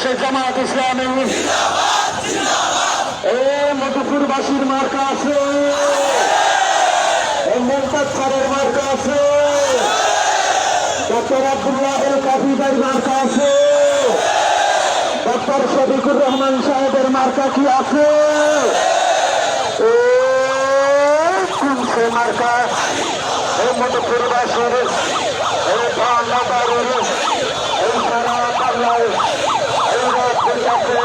বাংলাদেশের জামায়াত ইসলামী এই মধুপুরবাসীর মার্কা আছে, এই মমতাজ খানের মার্কা আছে, ডক্টর আব্দুল্লাহ কাফিদার মার্কা আছে, ডক্টর শফিকুর রহমান সাহেবের মার্কা কি আছে? মার্কা এই মধুপুরবাসীর এই বাংলাদেশের এই সারা বাংলায় এই রাজ্যের কাছে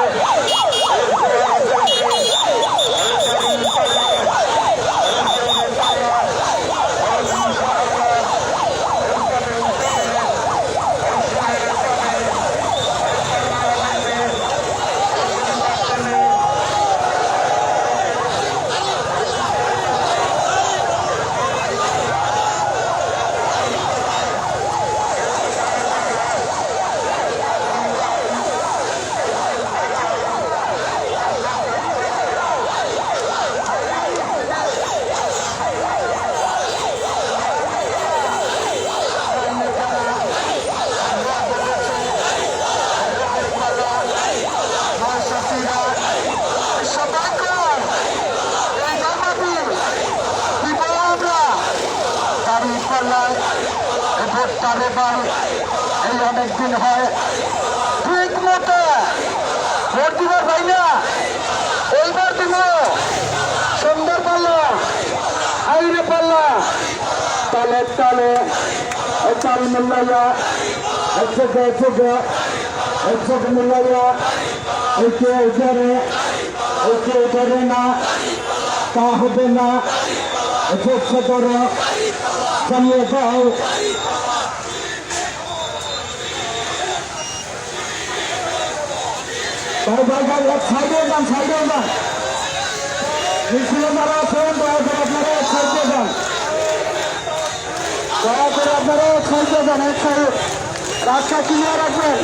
এই অনেকদিন হয় ঠিক মতো ভোট দিবার পাই না, এইবার দিব সুন্দর পাল্লা আইরে পাল্লা তালে তালে তাল মিল্লাইয়া একশো মিল্লাইয়া একে না তা হবে না, একশো ধরো চালিয়ে যাও। সাইডে যান মিছিল যারা আছেন দয়া করে আপনারা এক সাইডে যান, এক সাইডে রাস্তা ক্লিয়ার রাখবেন।